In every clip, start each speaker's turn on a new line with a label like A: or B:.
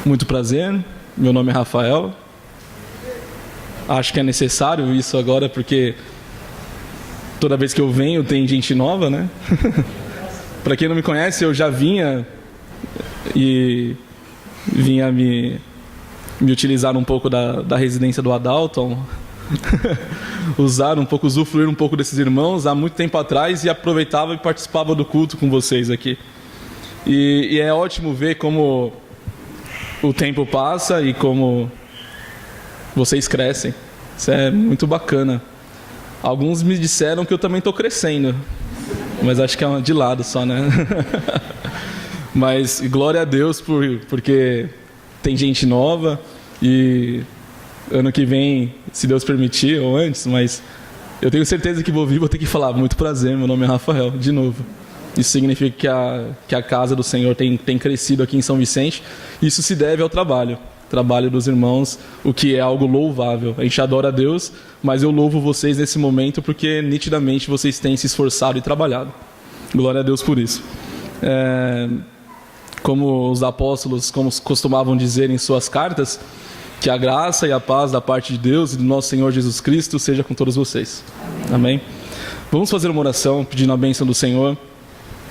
A: Muito prazer, meu nome é Rafael. Acho que é necessário isso agora porque toda vez que eu venho tem gente nova, né? Para quem não me conhece, eu já vinha me utilizar um pouco da residência do Adalton, usufruir um pouco desses irmãos há muito tempo atrás e aproveitava e participava do culto com vocês aqui. E é ótimo ver como o tempo passa e como vocês crescem. Isso é muito bacana. Alguns me disseram que eu também estou crescendo, mas acho que é de lado só, né? Mas glória a Deus porque tem gente nova e ano que vem, se Deus permitir, ou antes, mas eu tenho certeza que vou ter que falar, muito prazer, meu nome é Rafael, de novo. Isso significa que a casa do Senhor tem crescido aqui em São Vicente. Isso se deve ao trabalho dos irmãos, o que é algo louvável. A gente adora a Deus, mas eu louvo vocês nesse momento porque nitidamente vocês têm se esforçado e trabalhado. Glória a Deus por isso. Como os apóstolos costumavam dizer em suas cartas, que a graça e a paz da parte de Deus e do nosso Senhor Jesus Cristo seja com todos vocês. Amém? Vamos fazer uma oração pedindo a bênção do Senhor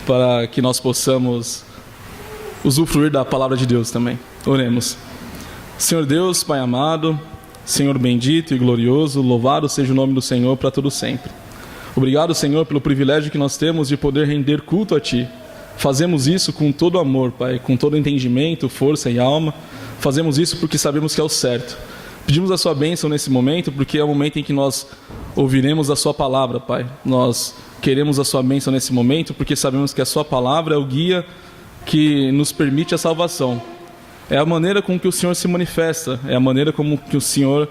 A: para que nós possamos usufruir da palavra de Deus também. Oremos. Senhor Deus, Pai amado, Senhor bendito e glorioso, louvado seja o nome do Senhor para todo sempre. Obrigado, Senhor, pelo privilégio que nós temos de poder render culto a Ti. Fazemos isso com todo amor, Pai, com todo entendimento, força e alma. Fazemos isso porque sabemos que é o certo. Pedimos a Sua bênção nesse momento, porque é o momento em que nós ouviremos a Sua palavra, Pai. Nós queremos a Sua bênção nesse momento, porque sabemos que a Sua palavra é o guia que nos permite a salvação. É a maneira com que o Senhor se manifesta, é a maneira como que o Senhor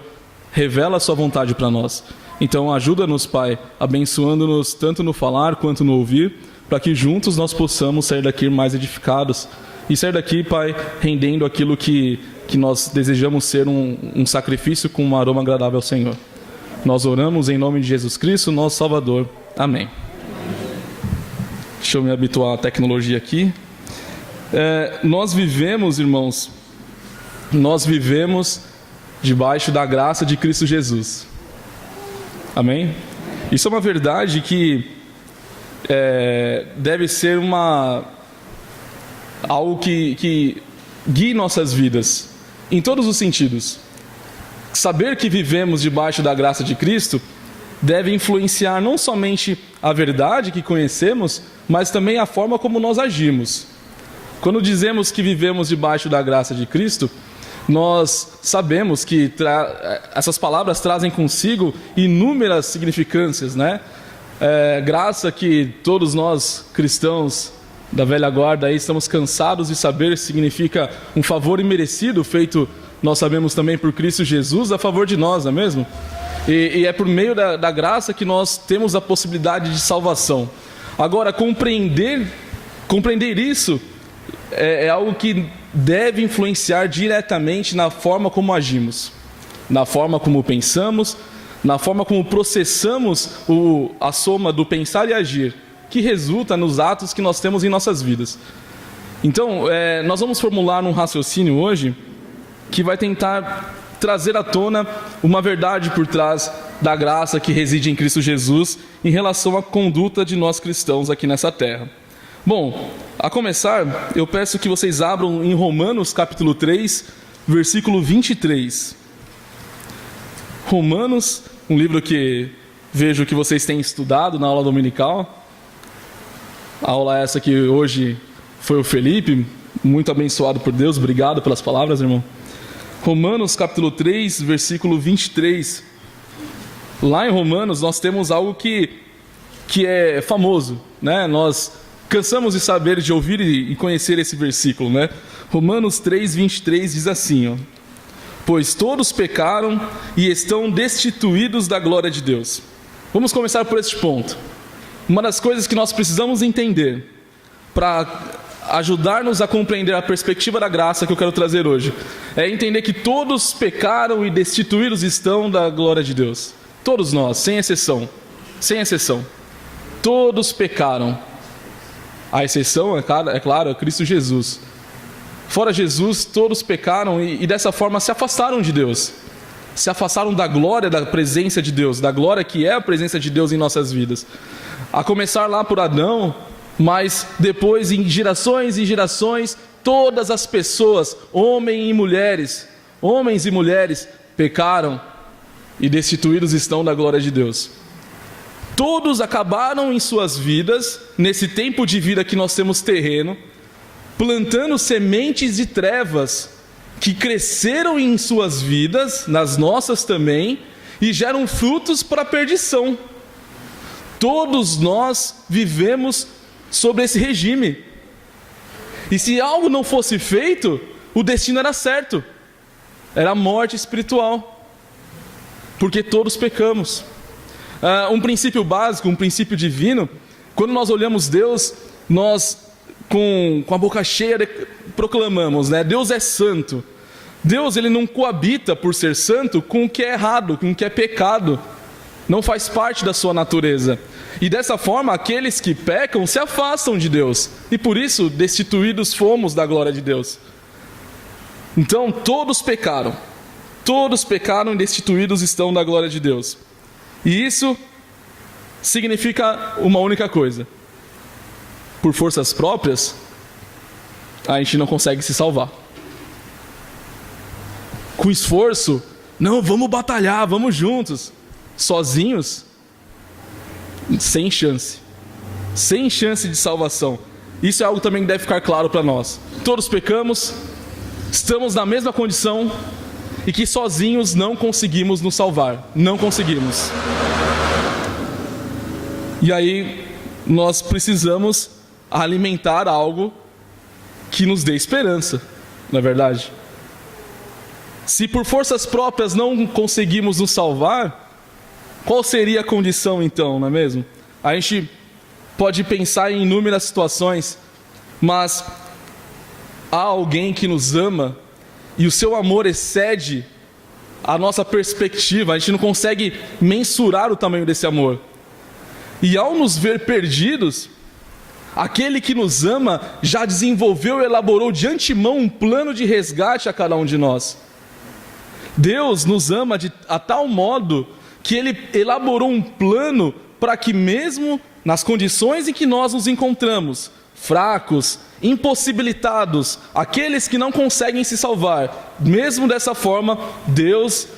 A: revela a Sua vontade para nós. Então ajuda-nos, Pai, abençoando-nos tanto no falar quanto no ouvir, para que juntos nós possamos sair daqui mais edificados e sair daqui, Pai, rendendo aquilo que nós desejamos ser um sacrifício com um aroma agradável ao Senhor. Nós oramos em nome de Jesus Cristo, nosso Salvador. Amém. Deixa eu me habituar à tecnologia aqui. Nós vivemos, irmãos, debaixo da graça de Cristo Jesus. Amém? Isso é uma verdade que deve ser algo que guie nossas vidas, em todos os sentidos. Saber que vivemos debaixo da graça de Cristo deve influenciar não somente a verdade que conhecemos, mas também a forma como nós agimos. Quando dizemos que vivemos debaixo da graça de Cristo, nós sabemos que essas palavras trazem consigo inúmeras significâncias, né? Graça que todos nós cristãos da velha guarda aí estamos cansados de saber, significa um favor imerecido feito, nós sabemos também por Cristo Jesus, a favor de nós, não é mesmo? E é por meio da graça que nós temos a possibilidade de salvação. Agora, compreender isso é algo que deve influenciar diretamente na forma como agimos, na forma como pensamos, na forma como processamos a soma do pensar e agir, que resulta nos atos que nós temos em nossas vidas. Então, nós vamos formular um raciocínio hoje que vai tentar trazer à tona uma verdade por trás da graça que reside em Cristo Jesus em relação à conduta de nós cristãos aqui nessa terra. Bom, a começar, eu peço que vocês abram em Romanos capítulo 3, versículo 23. Romanos, um livro que vejo que vocês têm estudado na aula dominical. A aula essa que hoje foi o Felipe, muito abençoado por Deus, obrigado pelas palavras, irmão. Romanos capítulo 3, versículo 23. Lá em Romanos nós temos algo que é famoso, né? Nós cansamos de saber, de ouvir e conhecer esse versículo, né? Romanos 3, 23 diz assim, ó: pois todos pecaram e estão destituídos da glória de Deus. Vamos começar por este ponto. Uma das coisas que nós precisamos entender para ajudar-nos a compreender a perspectiva da graça que eu quero trazer hoje é entender que todos pecaram e destituídos estão da glória de Deus. Todos nós, sem exceção. Sem exceção. Todos pecaram. A exceção, é claro, é Cristo Jesus. Fora Jesus, todos pecaram e dessa forma se afastaram de Deus. Se afastaram da glória da presença de Deus, da glória que é a presença de Deus em nossas vidas. A começar lá por Adão, mas depois em gerações e gerações, todas as pessoas, homens e mulheres, pecaram e destituídos estão da glória de Deus. Todos acabaram em suas vidas, nesse tempo de vida que nós temos terreno, plantando sementes de trevas que cresceram em suas vidas, nas nossas também, e geram frutos para a perdição. Todos nós vivemos sobre esse regime. E se algo não fosse feito, o destino era certo. Era a morte espiritual. Porque todos pecamos. Um princípio básico, um princípio divino, quando nós olhamos Deus, nós com a boca cheia proclamamos, né? Deus é santo. Deus, ele não coabita por ser santo com o que é errado, com o que é pecado. Não faz parte da sua natureza. E dessa forma, aqueles que pecam se afastam de Deus. E por isso, destituídos fomos da glória de Deus. Então, todos pecaram. Todos pecaram e destituídos estão da glória de Deus. E isso significa uma única coisa. Por forças próprias, a gente não consegue se salvar. Com esforço, não, vamos batalhar, vamos juntos. Sozinhos, sem chance. Sem chance de salvação. Isso é algo também que deve ficar claro para nós. Todos pecamos, estamos na mesma condição e que sozinhos não conseguimos nos salvar. Não conseguimos. E aí, nós precisamos alimentar algo que nos dê esperança, não é verdade? Se por forças próprias não conseguimos nos salvar, qual seria a condição então, não é mesmo? A gente pode pensar em inúmeras situações, mas há alguém que nos ama e o seu amor excede a nossa perspectiva, a gente não consegue mensurar o tamanho desse amor. E ao nos ver perdidos, aquele que nos ama já desenvolveu e elaborou de antemão um plano de resgate a cada um de nós. Deus nos ama a tal modo que Ele elaborou um plano para que mesmo nas condições em que nós nos encontramos, fracos, impossibilitados, aqueles que não conseguem se salvar, mesmo dessa forma, Deus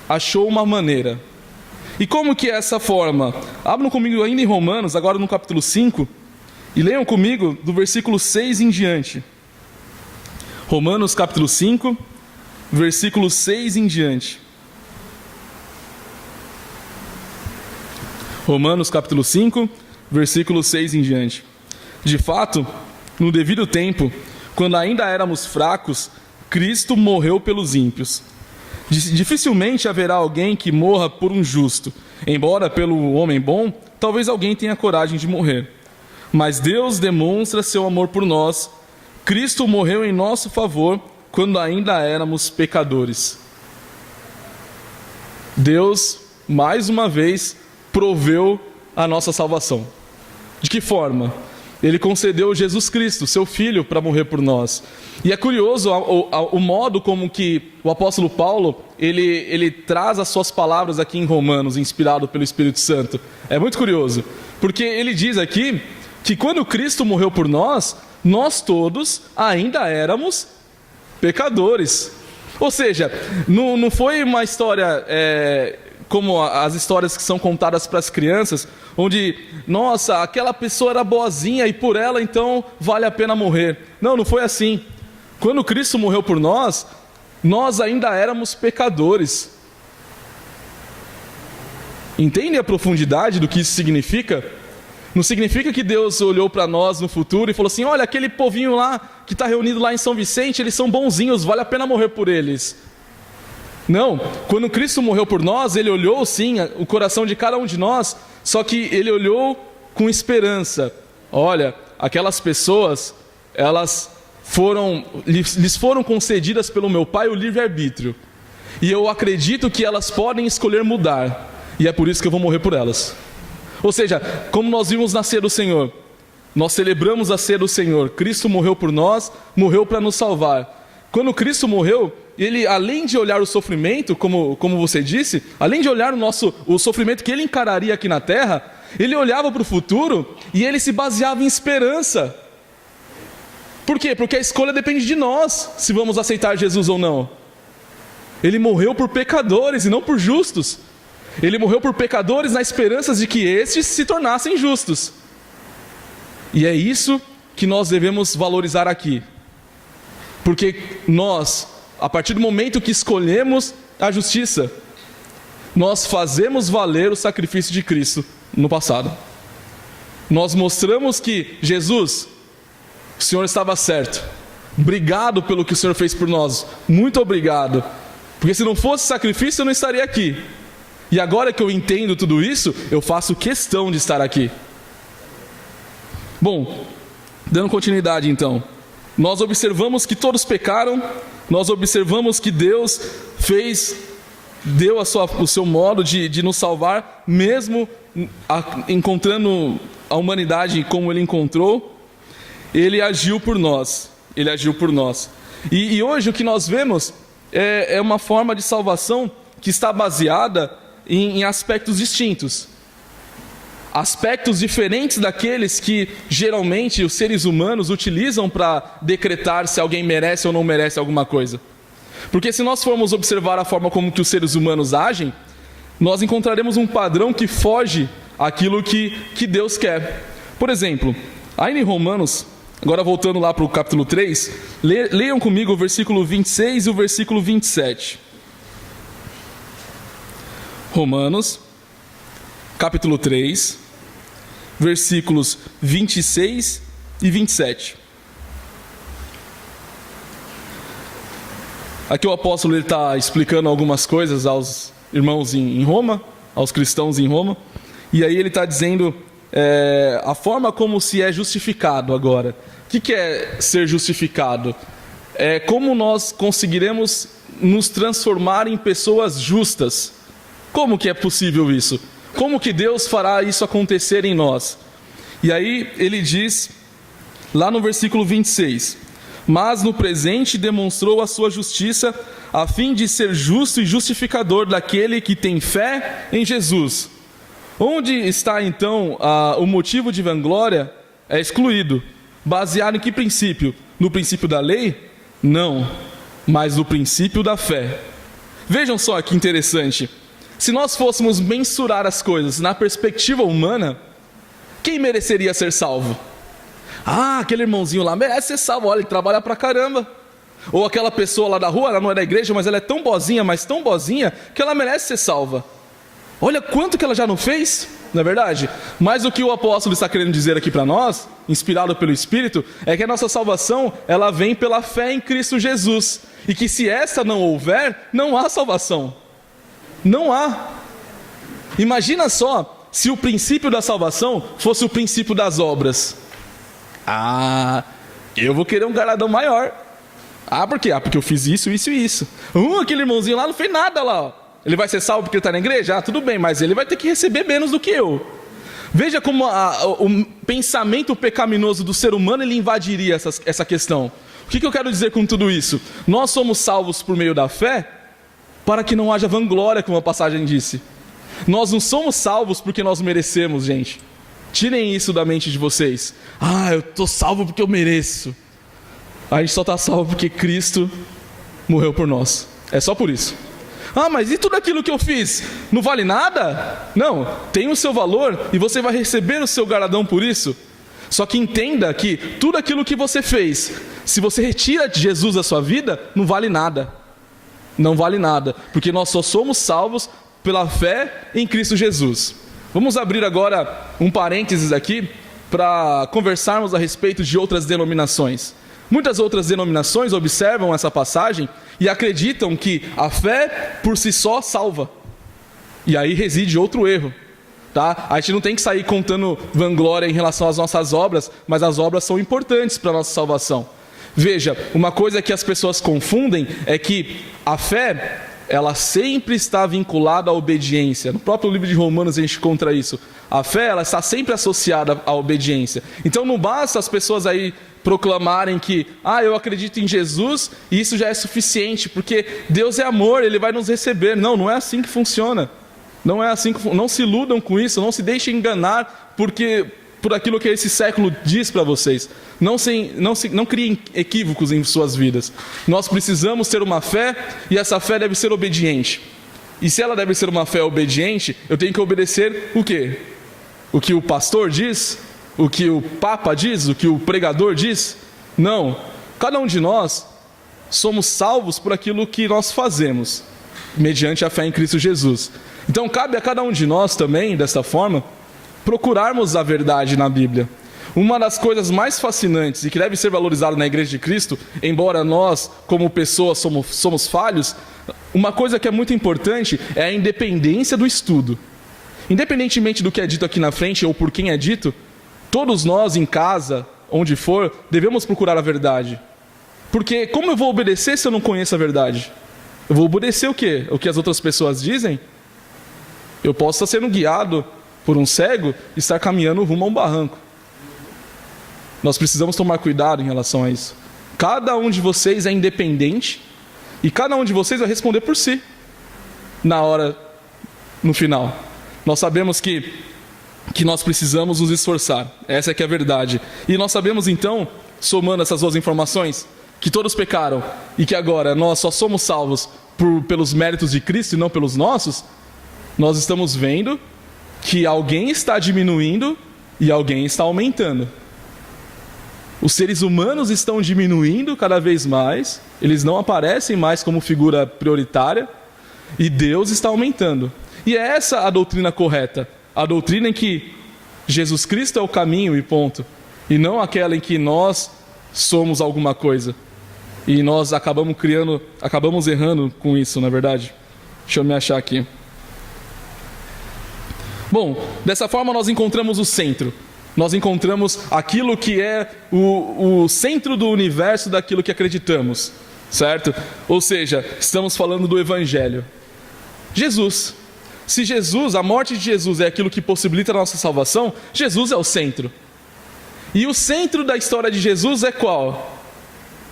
A: achou uma maneira. E como que é essa forma? Abram comigo ainda em Romanos, agora no capítulo 5, e leiam comigo do versículo 6 em diante. Romanos capítulo 5, versículo 6 em diante. Romanos capítulo 5, versículo 6 em diante. De fato, no devido tempo, quando ainda éramos fracos, Cristo morreu pelos ímpios. Dificilmente haverá alguém que morra por um justo. Embora pelo homem bom, talvez alguém tenha coragem de morrer. Mas Deus demonstra seu amor por nós. Cristo morreu em nosso favor quando ainda éramos pecadores. Deus, mais uma vez, proveu a nossa salvação. De que forma? Ele concedeu Jesus Cristo, seu Filho, para morrer por nós. E é curioso o modo como que o apóstolo Paulo, ele traz as suas palavras aqui em Romanos, inspirado pelo Espírito Santo. É muito curioso, porque ele diz aqui que quando Cristo morreu por nós, nós todos ainda éramos pecadores. Ou seja, não foi uma história como as histórias que são contadas para as crianças, onde, nossa, aquela pessoa era boazinha e por ela então vale a pena morrer. Não foi assim. Quando Cristo morreu por nós, nós ainda éramos pecadores. Entende a profundidade do que isso significa? Não significa que Deus olhou para nós no futuro e falou assim, olha, aquele povinho lá que está reunido lá em São Vicente, eles são bonzinhos, vale a pena morrer por eles. Não, quando Cristo morreu por nós, Ele olhou sim o coração de cada um de nós, só que Ele olhou com esperança. Olha, aquelas pessoas, lhes foram concedidas pelo meu Pai o livre-arbítrio. E eu acredito que elas podem escolher mudar. E é por isso que eu vou morrer por elas. Ou seja, como nós vimos nascer do Senhor, Nós celebramos a ceia do Senhor. Cristo morreu por nós, morreu para nos salvar. Quando Cristo morreu, ele, além de olhar o sofrimento, como você disse, além de olhar o sofrimento que ele encararia aqui na terra, ele olhava para o futuro e ele se baseava em esperança. Por quê? Porque a escolha depende de nós, se vamos aceitar Jesus ou não. Ele morreu por pecadores e não por justos. Ele morreu por pecadores na esperança de que estes se tornassem justos. E é isso que nós devemos valorizar aqui. Porque nós, a partir do momento que escolhemos a justiça, nós fazemos valer o sacrifício de Cristo no passado. Nós mostramos que Jesus, o Senhor estava certo. Obrigado pelo que o Senhor fez por nós. Muito obrigado. Porque se não fosse sacrifício, eu não estaria aqui. E agora que eu entendo tudo isso, eu faço questão de estar aqui. Bom, dando continuidade então. Nós observamos que todos pecaram. Nós observamos que Deus deu o seu modo de nos salvar, mesmo encontrando a humanidade como Ele encontrou. Ele agiu por nós. Ele agiu por nós. E hoje o que nós vemos é uma forma de salvação que está baseada em aspectos distintos. Aspectos diferentes daqueles que geralmente os seres humanos utilizam para decretar se alguém merece ou não merece alguma coisa. Porque se nós formos observar a forma como que os seres humanos agem, nós encontraremos um padrão que foge àquilo que Deus quer. Por exemplo, aí em Romanos, agora voltando lá para o capítulo 3, leiam comigo o versículo 26 e o versículo 27. Romanos, capítulo 3, versículos 26 e 27. Aqui o apóstolo está explicando algumas coisas aos irmãos em Roma, aos cristãos em Roma, e aí ele está dizendo a forma como se é justificado agora. O que é ser justificado? É como nós conseguiremos nos transformar em pessoas justas. Como que é possível isso? Como que Deus fará isso acontecer em nós? E aí ele diz, lá no versículo 26, mas no presente demonstrou a sua justiça, a fim de ser justo e justificador daquele que tem fé em Jesus. Onde está então o motivo de vanglória? É excluído. Baseado em que princípio? No princípio da lei? Não, mas no princípio da fé. Vejam só que interessante. Se nós fôssemos mensurar as coisas na perspectiva humana, quem mereceria ser salvo? Aquele irmãozinho lá merece ser salvo, olha, ele trabalha pra caramba. Ou aquela pessoa lá da rua, ela não é da igreja, mas ela é tão boazinha, mas tão boazinha, que ela merece ser salva. Olha quanto que ela já não fez, não é verdade? Mas o que o apóstolo está querendo dizer aqui para nós, inspirado pelo Espírito, é que a nossa salvação, ela vem pela fé em Cristo Jesus. E que se essa não houver, não há salvação. Não há. Imagina só se o princípio da salvação fosse o princípio das obras. Eu vou querer um galardão maior. Por quê? Porque eu fiz isso, isso e isso. Aquele irmãozinho lá não fez nada lá, ó. Ele vai ser salvo porque ele está na igreja? Tudo bem, mas ele vai ter que receber menos do que eu. Veja como o pensamento pecaminoso do ser humano ele invadiria essa questão. O que eu quero dizer com tudo isso? Nós somos salvos por meio da fé para que não haja vanglória, como a passagem disse. Nós não somos salvos porque nós merecemos, gente. Tirem isso da mente de vocês. Eu estou salvo porque eu mereço. A gente só está salvo porque Cristo morreu por nós. É só por isso. Mas e tudo aquilo que eu fiz? Não vale nada? Não, tem o seu valor e você vai receber o seu galardão por isso. Só que entenda que tudo aquilo que você fez, se você retira de Jesus da sua vida, não vale nada. Não vale nada, porque nós só somos salvos pela fé em Cristo Jesus. Vamos abrir agora um parênteses aqui para conversarmos a respeito de outras denominações. Muitas outras denominações observam essa passagem e acreditam que a fé por si só salva. E aí reside outro erro, tá? A gente não tem que sair contando vanglória em relação às nossas obras, mas as obras são importantes para a nossa salvação. Veja, uma coisa que as pessoas confundem é que a fé, ela sempre está vinculada à obediência. No próprio livro de Romanos a gente encontra isso. A fé, ela está sempre associada à obediência. Então não basta as pessoas aí proclamarem que, eu acredito em Jesus e isso já é suficiente, porque Deus é amor, Ele vai nos receber. Não, não é assim que funciona. Não é assim que não se iludam com isso, não se deixem enganar por aquilo que esse século diz para vocês. Não criem equívocos em suas vidas. Nós precisamos ter uma fé e essa fé deve ser obediente. E se ela deve ser uma fé obediente, eu tenho que obedecer o quê? O que o pastor diz? O que o papa diz? O que o pregador diz? Não. Cada um de nós somos salvos por aquilo que nós fazemos, mediante a fé em Cristo Jesus. Então cabe a cada um de nós também, dessa forma, procurarmos a verdade na Bíblia. Uma das coisas mais fascinantes e que deve ser valorizada na Igreja de Cristo, embora nós, como pessoas, somos falhos, uma coisa que é muito importante é a independência do estudo. Independentemente do que é dito aqui na frente ou por quem é dito, todos nós em casa, onde for, devemos procurar a verdade. Porque como eu vou obedecer se eu não conheço a verdade? Eu vou obedecer o quê? O que as outras pessoas dizem? Eu posso estar sendo guiado por um cego e estar caminhando rumo a um barranco. Nós precisamos tomar cuidado em relação a isso. Cada um de vocês é independente e cada um de vocês vai responder por si no final. Nós sabemos que nós precisamos nos esforçar. Essa é que é a verdade. E nós sabemos então, somando essas duas informações, que todos pecaram e que agora nós só somos salvos pelos méritos de Cristo e não pelos nossos. Nós estamos vendo que alguém está diminuindo e alguém está aumentando. Os seres humanos estão diminuindo cada vez mais, eles não aparecem mais como figura prioritária, e Deus está aumentando. E é essa a doutrina correta, a doutrina em que Jesus Cristo é o caminho e ponto, e não aquela em que nós somos alguma coisa. E nós acabamos errando com isso, na verdade. Deixa eu me achar aqui. Bom, dessa forma nós encontramos o centro. Nós encontramos aquilo que é o centro do universo daquilo que acreditamos, certo? Ou seja, estamos falando do Evangelho. Jesus. Se a morte de Jesus é aquilo que possibilita a nossa salvação, Jesus é o centro. E o centro da história de Jesus é qual?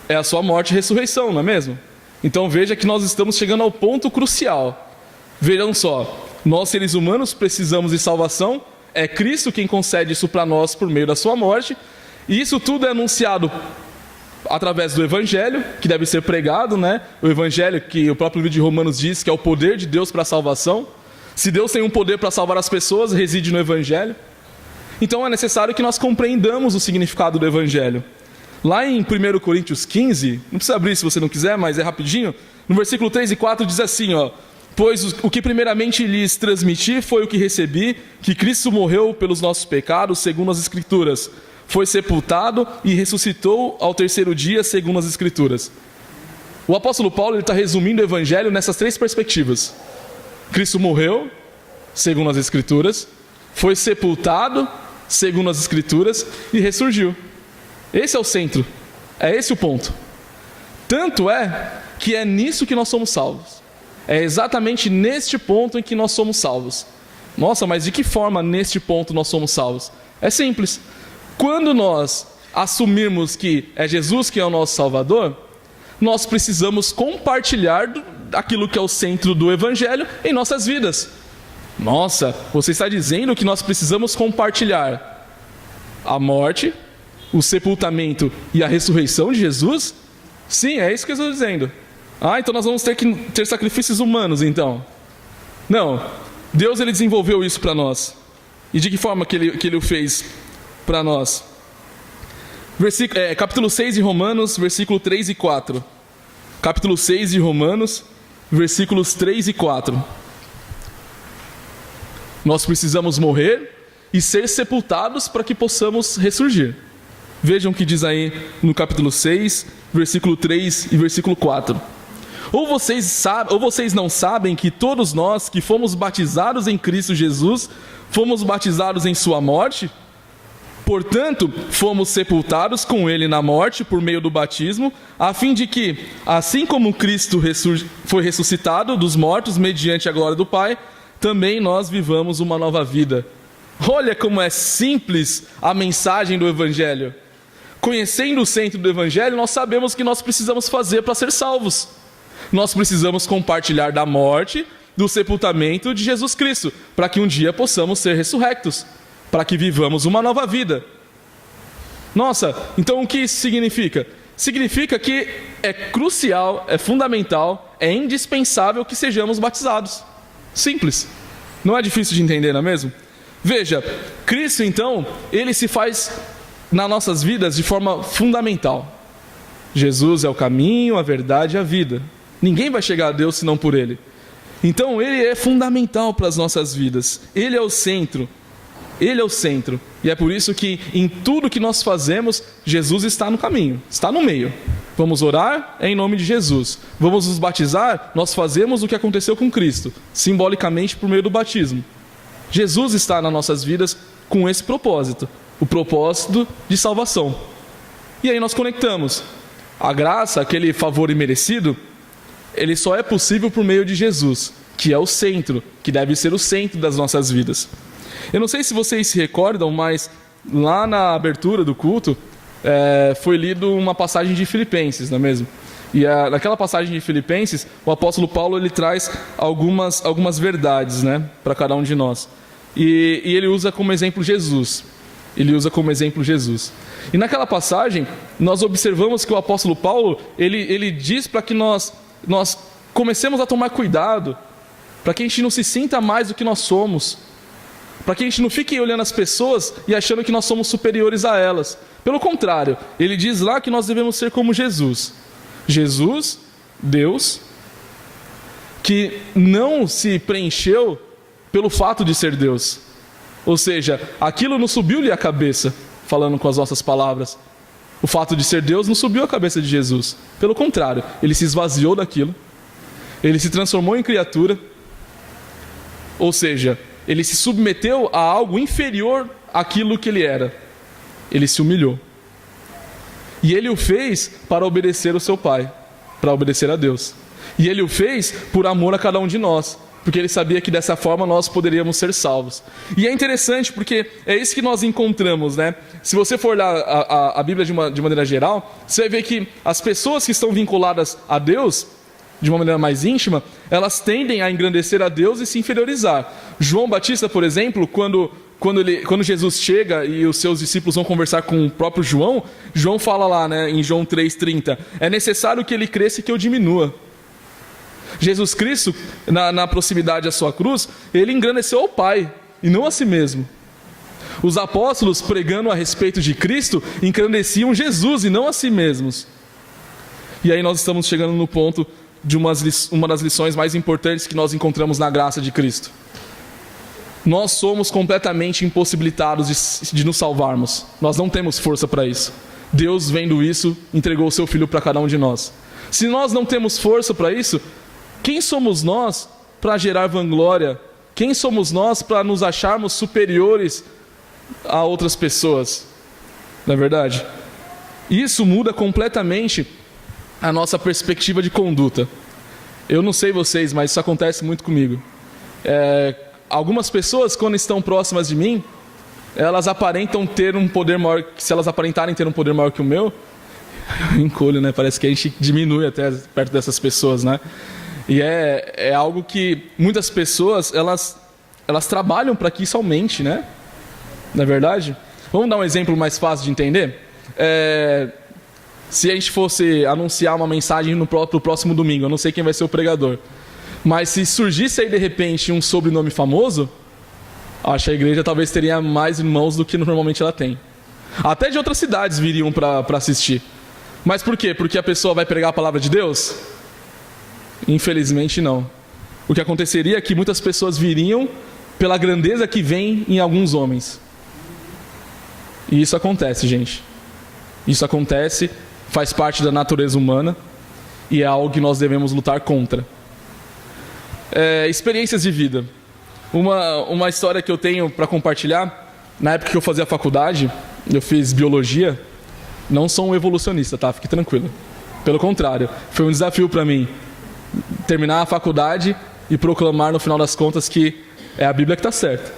A: É a sua morte e ressurreição, não é mesmo? Então veja que nós estamos chegando ao ponto crucial. Vejam só, nós seres humanos precisamos de salvação. É Cristo quem concede isso para nós por meio da sua morte. E isso tudo é anunciado através do Evangelho, que deve ser pregado, né? O Evangelho que o próprio livro de Romanos diz que é o poder de Deus para a salvação. Se Deus tem um poder para salvar as pessoas, reside no Evangelho. Então é necessário que nós compreendamos o significado do Evangelho. Lá em 1 Coríntios 15, não precisa abrir se você não quiser, mas é rapidinho. No versículo 3 e 4 diz assim, pois o que primeiramente lhes transmiti foi o que recebi, que Cristo morreu pelos nossos pecados, segundo as Escrituras. Foi sepultado e ressuscitou ao terceiro dia, segundo as Escrituras. O apóstolo Paulo está resumindo o Evangelho nessas três perspectivas. Cristo morreu, segundo as Escrituras, foi sepultado, segundo as Escrituras, e ressurgiu. Esse é o centro, é esse o ponto. Tanto é que é nisso que nós somos salvos. É exatamente neste ponto em que nós somos salvos. Nossa, mas de que forma neste ponto nós somos salvos? É simples. Quando nós assumirmos que é Jesus que é o nosso Salvador, nós precisamos compartilhar aquilo que é o centro do Evangelho em nossas vidas. Nossa, você está dizendo que nós precisamos compartilhar a morte, o sepultamento e a ressurreição de Jesus? Sim, é isso que eu estou dizendo. Então nós vamos ter que ter sacrifícios humanos, então. Não, Deus ele desenvolveu isso para nós. E de que forma que ele o fez para nós? Capítulo 6 de Romanos, versículo 3 e 4. Capítulo 6 de Romanos, versículos 3 e 4. Nós precisamos morrer e ser sepultados para que possamos ressurgir. Vejam o que diz aí no capítulo 6, versículo 3 e versículo 4. Ou vocês não sabem que todos nós que fomos batizados em Cristo Jesus, fomos batizados em sua morte? Portanto, fomos sepultados com ele na morte por meio do batismo, a fim de que, assim como Cristo foi ressuscitado dos mortos mediante a glória do Pai, também nós vivamos uma nova vida. Olha como é simples a mensagem do Evangelho. Conhecendo o centro do Evangelho, nós sabemos o que nós precisamos fazer para ser salvos. Nós precisamos compartilhar da morte, do sepultamento de Jesus Cristo, para que um dia possamos ser ressurrectos, para que vivamos uma nova vida. Nossa, então o que isso significa? Significa que é crucial, é fundamental, é indispensável que sejamos batizados. Simples. Não é difícil de entender, não é mesmo? Veja, Cristo então, ele se faz nas nossas vidas de forma fundamental. Jesus é o caminho, a verdade e a vida. Ninguém vai chegar a Deus senão por Ele. Então Ele é fundamental para as nossas vidas. Ele é o centro. Ele é o centro. E é por isso que em tudo que nós fazemos, Jesus está no caminho, está no meio. Vamos orar em nome de Jesus. Vamos nos batizar, nós fazemos o que aconteceu com Cristo, simbolicamente por meio do batismo. Jesus está nas nossas vidas com esse propósito, o propósito de salvação. E aí nós conectamos. A graça, aquele favor imerecido, ele só é possível por meio de Jesus, que é o centro, que deve ser o centro das nossas vidas. Eu não sei se vocês se recordam, mas lá na abertura do culto, foi lido uma passagem de Filipenses, não é mesmo? E naquela passagem de Filipenses, o apóstolo Paulo ele traz algumas verdades, né, para cada um de nós. E ele usa como exemplo Jesus. Ele usa como exemplo Jesus. E naquela passagem, nós observamos que o apóstolo Paulo, ele diz para que nós comecemos a tomar cuidado, para que a gente não se sinta mais do que nós somos, para que a gente não fique olhando as pessoas e achando que nós somos superiores a elas. Pelo contrário, ele diz lá que nós devemos ser como Jesus. Jesus, Deus, que não se preencheu pelo fato de ser Deus. Ou seja, aquilo não subiu-lhe a cabeça, falando com as nossas palavras. O fato de ser Deus não subiu a cabeça de Jesus. Pelo contrário, ele se esvaziou daquilo. Ele se transformou em criatura. Ou seja, ele se submeteu a algo inferior àquilo que ele era. Ele se humilhou. E ele o fez para obedecer o seu Pai, para obedecer a Deus. E ele o fez por amor a cada um de nós, porque ele sabia que dessa forma nós poderíamos ser salvos. E é interessante porque é isso que nós encontramos, né? Se você for olhar a Bíblia de maneira geral, você vai ver que as pessoas que estão vinculadas a Deus, de uma maneira mais íntima, elas tendem a engrandecer a Deus e se inferiorizar. João Batista, por exemplo, quando Jesus chega e os seus discípulos vão conversar com o próprio João, João fala lá, né, em João 3,30, é necessário que ele cresça e que eu diminua. Jesus Cristo, na proximidade à sua cruz, ele engrandeceu ao Pai e não a si mesmo. Os apóstolos, pregando a respeito de Cristo, engrandeciam Jesus e não a si mesmos. E aí nós estamos chegando no ponto de uma das lições mais importantes que nós encontramos na graça de Cristo. Nós somos completamente impossibilitados de nos salvarmos. Nós não temos força para isso. Deus, vendo isso, entregou o seu Filho para cada um de nós. Se nós não temos força para isso, quem somos nós para gerar vanglória? Quem somos nós para nos acharmos superiores a outras pessoas? Não é verdade? Isso muda completamente a nossa perspectiva de conduta. Eu não sei vocês, mas isso acontece muito comigo. Algumas pessoas, quando estão próximas de mim, elas aparentam ter um poder maior. Se elas aparentarem ter um poder maior que o meu, eu encolho, né? Parece que a gente diminui até perto dessas pessoas, né? E é algo que muitas pessoas, elas trabalham para que isso aumente, né? Não é verdade? Vamos dar um exemplo mais fácil de entender? Se a gente fosse anunciar uma mensagem pro próximo domingo, eu não sei quem vai ser o pregador, mas se surgisse aí de repente um sobrenome famoso, acho que a igreja talvez teria mais irmãos do que normalmente ela tem. Até de outras cidades viriam para assistir. Mas por quê? Porque a pessoa vai pregar a palavra de Deus? Infelizmente não. O que aconteceria é que muitas pessoas viriam pela grandeza que vem em alguns homens. E isso acontece, gente. Isso acontece, faz parte da natureza humana e é algo que nós devemos lutar contra. Experiências de vida. Uma história que eu tenho para compartilhar, na época que eu fazia faculdade, eu fiz biologia, não sou um evolucionista, tá? Fique tranquilo. Pelo contrário, foi um desafio para mim terminar a faculdade e proclamar no final das contas que é a Bíblia que está certa.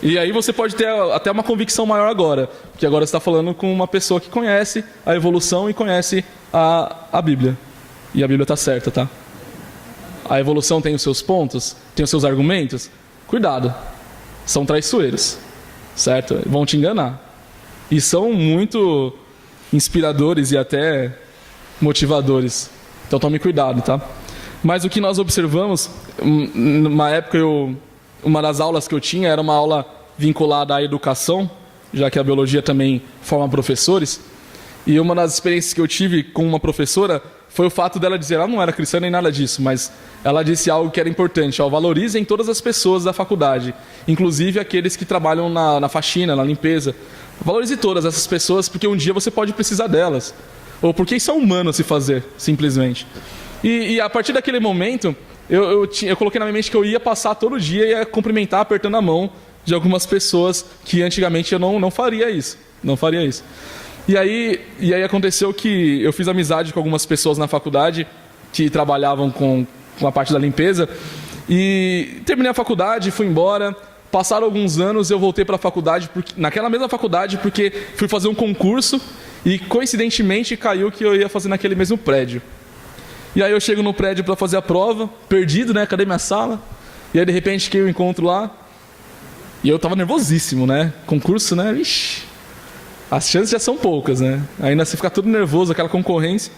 A: E aí você pode ter até uma convicção maior agora, porque agora você está falando com uma pessoa que conhece a evolução e conhece a Bíblia. E a Bíblia está certa, tá? A evolução tem os seus pontos, tem os seus argumentos. Cuidado, são traiçoeiros, certo? Vão te enganar. E são muito inspiradores e até motivadores. Então tome cuidado, tá? Mas o que nós observamos, numa época uma das aulas que eu tinha era uma aula vinculada à educação, já que a biologia também forma professores. E uma das experiências que eu tive com uma professora foi o fato dela dizer, ela não era cristã nem nada disso, mas ela disse algo que era importante, valorizem todas as pessoas da faculdade, inclusive aqueles que trabalham na faxina, na limpeza. Valorize todas essas pessoas, porque um dia você pode precisar delas. Ou porque isso é humano se fazer, simplesmente. E a partir daquele momento, eu coloquei na minha mente que eu ia passar todo dia e ia cumprimentar apertando a mão de algumas pessoas que antigamente eu não faria isso. Não faria isso. E aí aconteceu que eu fiz amizade com algumas pessoas na faculdade que trabalhavam com a parte da limpeza. E terminei a faculdade, fui embora. Passaram alguns anos, eu voltei para a faculdade, naquela mesma faculdade, porque fui fazer um concurso e coincidentemente caiu que eu ia fazer naquele mesmo prédio. E aí eu chego no prédio para fazer a prova, perdido, né? Cadê minha sala? E aí de repente que eu encontro lá, e eu tava nervosíssimo, né? Concurso, né? Ixi, as chances já são poucas, né? Ainda você fica todo nervoso, aquela concorrência.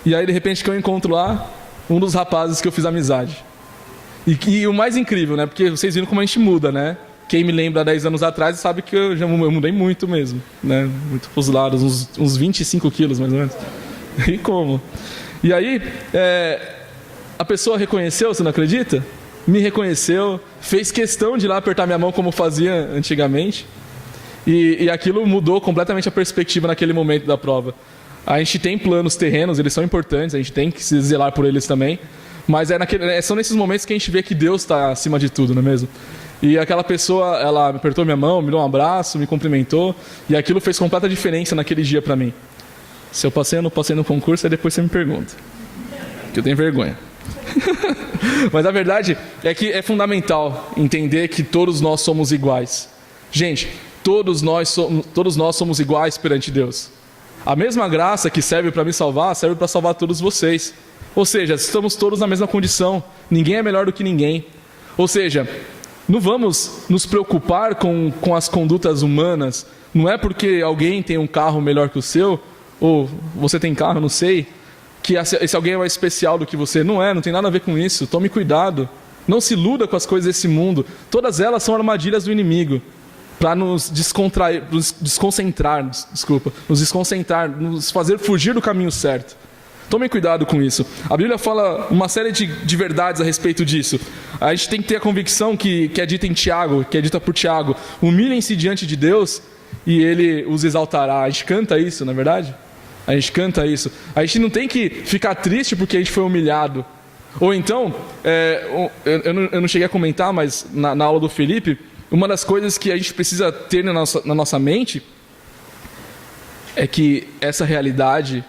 A: E aí de repente que eu encontro lá, um dos rapazes que eu fiz amizade. E o mais incrível, né? Porque vocês viram como a gente muda, né? Quem me lembra 10 anos atrás sabe que eu mudei muito mesmo, né? Muito pros lados, uns 25 quilos mais ou menos. E como? E aí, a pessoa reconheceu, você não acredita? Me reconheceu, fez questão de ir lá apertar minha mão como fazia antigamente. E aquilo mudou completamente a perspectiva naquele momento da prova. A gente tem planos terrenos, eles são importantes, a gente tem que se zelar por eles também. Mas são nesses momentos que a gente vê que Deus está acima de tudo, não é mesmo? E aquela pessoa, ela me apertou minha mão, me deu um abraço, me cumprimentou. E aquilo fez completa diferença naquele dia para mim. Se eu passei ou não passei no concurso, aí depois você me pergunta. Que eu tenho vergonha. Mas a verdade é que é fundamental entender que todos nós somos iguais. Gente, todos nós somos iguais perante Deus. A mesma graça que serve para me salvar, serve para salvar todos vocês. Ou seja, estamos todos na mesma condição. Ninguém é melhor do que ninguém. Ou seja, não vamos nos preocupar com as condutas humanas. Não é porque alguém tem um carro melhor que o seu, ou você tem carro, não sei, que esse alguém é mais especial do que você. Não tem nada a ver com isso. Tome cuidado. Não se iluda com as coisas desse mundo. Todas elas são armadilhas do inimigo para nos desconcentrar, nos fazer fugir do caminho certo. Tomem cuidado com isso. A Bíblia fala uma série de verdades a respeito disso. A gente tem que ter a convicção que é dita em Tiago, que é dita por Tiago. Humilhem-se diante de Deus e Ele os exaltará. A gente canta isso, não é verdade? A gente canta isso. A gente não tem que ficar triste porque a gente foi humilhado. Ou então, eu não cheguei a comentar, mas na aula do Felipe, uma das coisas que a gente precisa ter na nossa mente é que essa realidade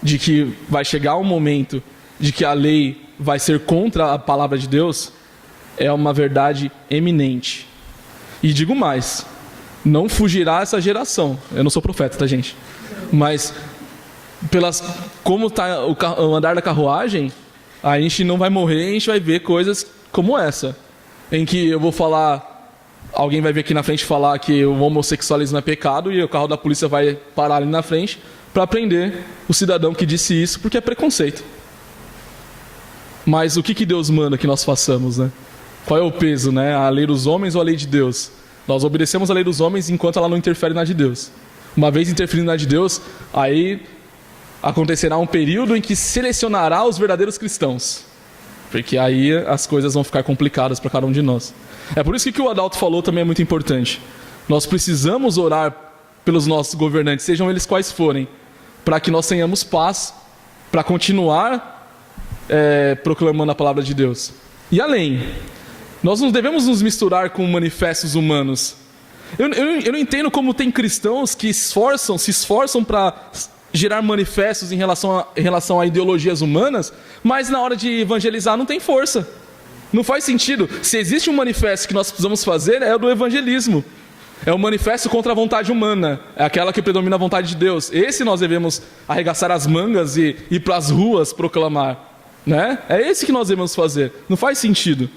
A: de que vai chegar um momento de que a lei vai ser contra a palavra de Deus é uma verdade eminente. E digo mais, não fugirá essa geração. Eu não sou profeta, tá, gente? Mas como está o andar da carruagem, a gente não vai morrer e a gente vai ver coisas como essa, em que eu vou falar, alguém vai vir aqui na frente falar que o homossexualismo é pecado e o carro da polícia vai parar ali na frente para prender o cidadão que disse isso, porque é preconceito. Mas o que Deus manda que nós façamos, né? Qual é o peso, né? A lei dos homens ou a lei de Deus? Nós obedecemos a lei dos homens enquanto ela não interfere na de Deus. Uma vez interferindo na de Deus, aí acontecerá um período em que selecionará os verdadeiros cristãos. Porque aí as coisas vão ficar complicadas para cada um de nós. É por isso que o Adalto falou também é muito importante. Nós precisamos orar pelos nossos governantes, sejam eles quais forem, para que nós tenhamos paz, para continuar proclamando a palavra de Deus. E além, nós não devemos nos misturar com manifestos humanos. Eu não entendo como tem cristãos que se esforçam para gerar manifestos em relação a ideologias humanas, mas na hora de evangelizar não tem força. Não faz sentido. Se existe um manifesto que nós precisamos fazer, é o do evangelismo. É o manifesto contra a vontade humana. É aquela que predomina a vontade de Deus. Esse nós devemos arregaçar as mangas e ir para as ruas proclamar. Né? É esse que nós devemos fazer. Não faz sentido.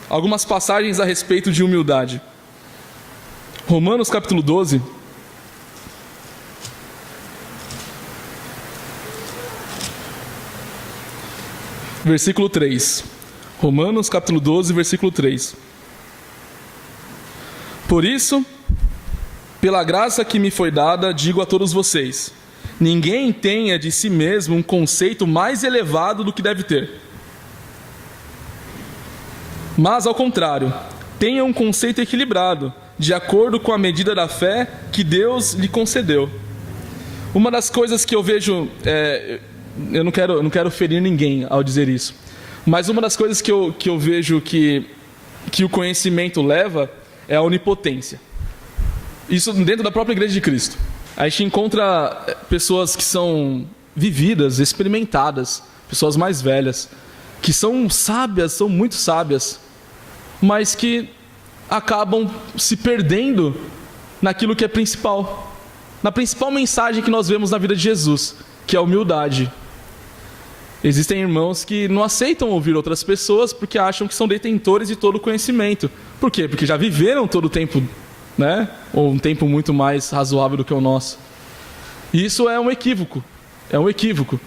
A: Algumas passagens a respeito de humildade. Romanos capítulo 12. Versículo 3. Romanos capítulo 12, versículo 3. Por isso, pela graça que me foi dada, digo a todos vocês: ninguém tenha de si mesmo um conceito mais elevado do que deve ter. Mas, ao contrário, tenha um conceito equilibrado, de acordo com a medida da fé que Deus lhe concedeu. Uma das coisas que eu vejo, eu não quero ferir ninguém ao dizer isso, mas uma das coisas que eu vejo que o conhecimento leva é a onipotência. Isso dentro da própria Igreja de Cristo. A gente encontra pessoas que são vividas, experimentadas, pessoas mais velhas, que são sábias, são muito sábias, mas que acabam se perdendo naquilo que é principal, na principal mensagem que nós vemos na vida de Jesus, que é a humildade. Existem irmãos que não aceitam ouvir outras pessoas porque acham que são detentores de todo o conhecimento. Por quê? Porque já viveram todo o tempo, né? Ou um tempo muito mais razoável do que o nosso. E isso é um equívoco. É um equívoco.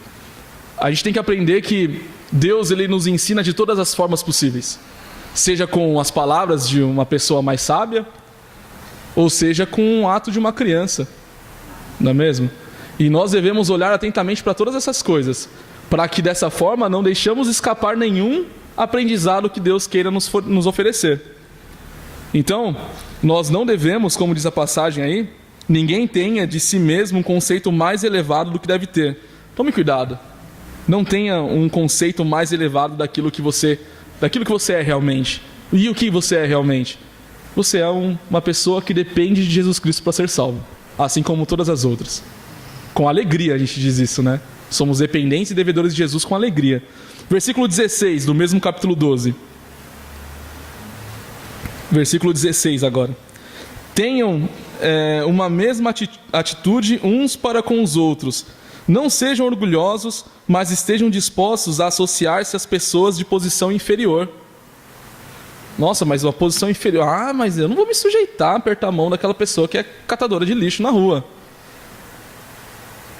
A: A gente tem que aprender que Deus, ele nos ensina de todas as formas possíveis. Seja com as palavras de uma pessoa mais sábia, ou seja com um ato de uma criança. Não é mesmo? E nós devemos olhar atentamente para todas essas coisas, para que dessa forma não deixemos escapar nenhum aprendizado que Deus queira nos oferecer. Então, nós não devemos, como diz a passagem aí, ninguém tenha de si mesmo um conceito mais elevado do que deve ter. Tome cuidado. Não tenha um conceito mais elevado daquilo que você é realmente. E o que você é realmente? Você é uma pessoa que depende de Jesus Cristo para ser salvo, assim como todas as outras. Com alegria a gente diz isso, né? Somos dependentes e devedores de Jesus com alegria. Versículo 16, do mesmo capítulo 12. Versículo 16 agora. Tenham uma mesma atitude uns para com os outros. Não sejam orgulhosos, mas estejam dispostos a associar-se às pessoas de posição inferior. Nossa, mas uma posição inferior. Ah, mas eu não vou me sujeitar a apertar a mão daquela pessoa que é catadora de lixo na rua.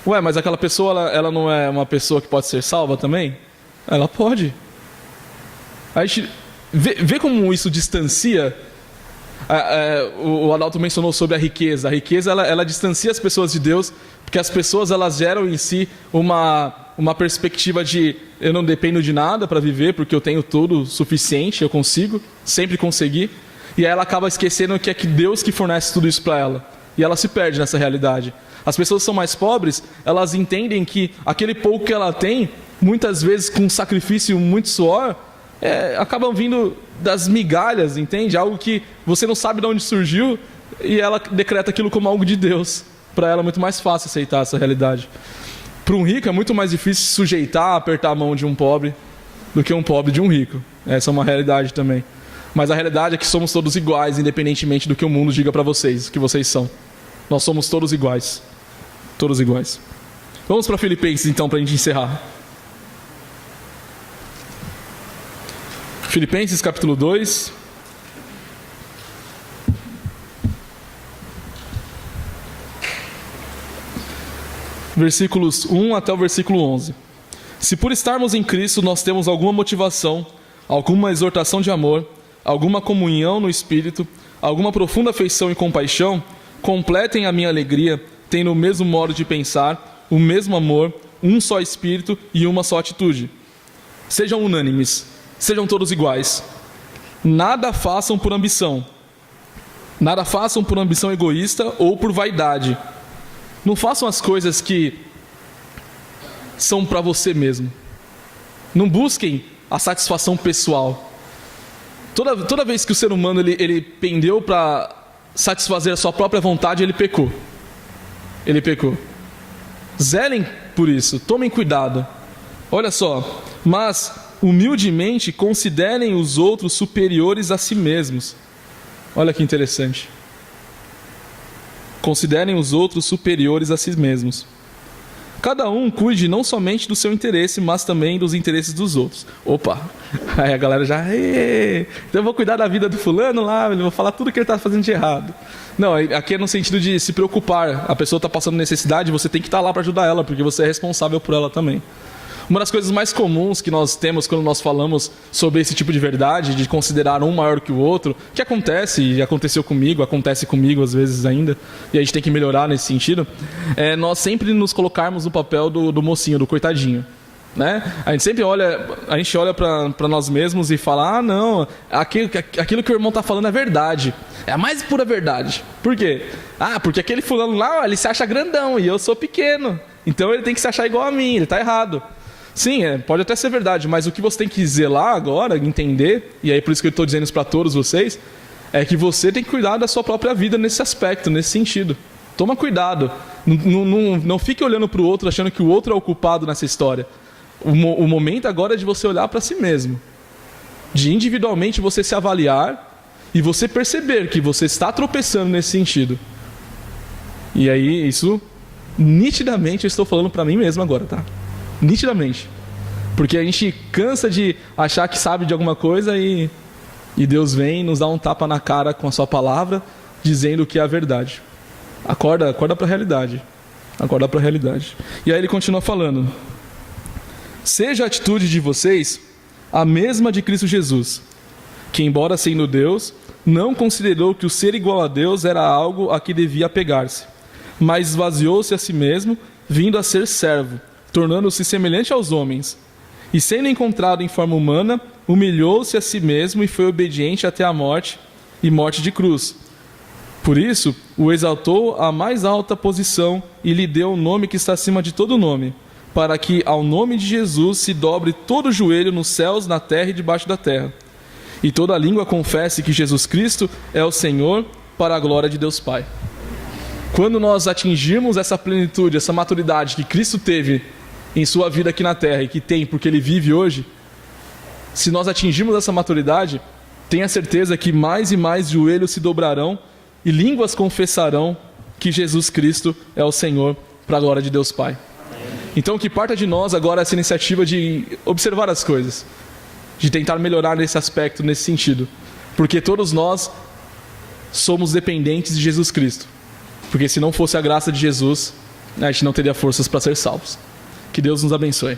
A: Ué, mas aquela pessoa, ela não é uma pessoa que pode ser salva também? Ela pode. A gente vê como isso distancia. O Adalto mencionou sobre a riqueza. A riqueza, ela distancia as pessoas de Deus, porque as pessoas, elas geram em si uma perspectiva de eu não dependo de nada para viver, porque eu tenho tudo suficiente, eu consigo, sempre consegui. E aí ela acaba esquecendo que é que Deus que fornece tudo isso para ela. E ela se perde nessa realidade. As pessoas que são mais pobres, elas entendem que aquele pouco que ela tem, muitas vezes com sacrifício e muito suor, acabam vindo das migalhas, entende? Algo que você não sabe de onde surgiu e ela decreta aquilo como algo de Deus. Para ela é muito mais fácil aceitar essa realidade. Para um rico é muito mais difícil se sujeitar a apertar a mão de um pobre do que um pobre de um rico. Essa é uma realidade também. Mas a realidade é que somos todos iguais, independentemente do que o mundo diga para vocês, que vocês são. Nós somos todos iguais. Todos iguais. Vamos para Filipenses então, para a gente encerrar. Filipenses capítulo 2. Versículos 1 até o versículo 11. Se por estarmos em Cristo nós temos alguma motivação, alguma exortação de amor, alguma comunhão no Espírito, alguma profunda afeição e compaixão, completem a minha alegria, tendo o mesmo modo de pensar, o mesmo amor, um só Espírito e uma só atitude. Sejam unânimes, sejam todos iguais. Nada façam por ambição. Nada façam por ambição egoísta ou por vaidade. Não façam as coisas que são para você mesmo. Não busquem a satisfação pessoal. Toda vez que o ser humano ele pendeu para satisfazer a sua própria vontade, ele pecou. Ele pecou. Zelem por isso, tomem cuidado. Olha só, mas humildemente considerem os outros superiores a si mesmos. Olha que interessante. Considerem os outros superiores a si mesmos. Cada um cuide não somente do seu interesse, mas também dos interesses dos outros. Opa! Aí a galera já... Então eu vou cuidar da vida do fulano lá, eu vou falar tudo que ele está fazendo de errado. Não, aqui é no sentido de se preocupar. A pessoa está passando necessidade, você tem que estar lá para ajudar ela, porque você é responsável por ela também. Uma das coisas mais comuns que nós temos quando nós falamos sobre esse tipo de verdade, de considerar um maior que o outro, que acontece, e aconteceu comigo, acontece comigo às vezes ainda, e a gente tem que melhorar nesse sentido, é nós sempre nos colocarmos no papel do mocinho, do coitadinho. Né? A gente sempre olha para nós mesmos e fala: ah, não, aquilo que o irmão está falando é verdade, é a mais pura verdade. Por quê? Ah, porque aquele fulano lá, ele se acha grandão e eu sou pequeno, então ele tem que se achar igual a mim, ele está errado. Sim, pode até ser verdade, mas o que você tem que zelar agora, entender, e aí por isso que eu estou dizendo isso para todos vocês, é que você tem que cuidar da sua própria vida nesse aspecto, nesse sentido. Toma cuidado, não fique olhando para o outro achando que o outro é o culpado nessa história. O momento agora é de você olhar para si mesmo, de individualmente você se avaliar e você perceber que você está tropeçando nesse sentido. E aí isso, nitidamente, eu estou falando para mim mesmo agora, tá? Nitidamente. Porque a gente cansa de achar que sabe de alguma coisa e Deus vem e nos dá um tapa na cara com a sua palavra, dizendo o que é a verdade. Acorda para a realidade. Acorda para a realidade. E aí ele continua falando: seja a atitude de vocês a mesma de Cristo Jesus, que embora sendo Deus, não considerou que o ser igual a Deus era algo a que devia apegar-se, mas esvaziou-se a si mesmo, vindo a ser servo, tornando-se semelhante aos homens. E sendo encontrado em forma humana, humilhou-se a si mesmo e foi obediente até a morte, e morte de cruz. Por isso, o exaltou à mais alta posição e lhe deu um nome que está acima de todo nome, para que ao nome de Jesus se dobre todo o joelho nos céus, na terra e debaixo da terra, e toda língua confesse que Jesus Cristo é o Senhor, para a glória de Deus Pai. Quando nós atingirmos essa plenitude, essa maturidade que Cristo teve em sua vida aqui na terra e que tem porque ele vive hoje, se nós atingirmos essa maturidade, tenha certeza que mais e mais joelhos se dobrarão e línguas confessarão que Jesus Cristo é o Senhor, para a glória de Deus Pai. Então que parta de nós agora essa iniciativa de observar as coisas, de tentar melhorar nesse aspecto, nesse sentido, porque todos nós somos dependentes de Jesus Cristo, porque se não fosse a graça de Jesus, a gente não teria forças para ser salvos. Que Deus nos abençoe.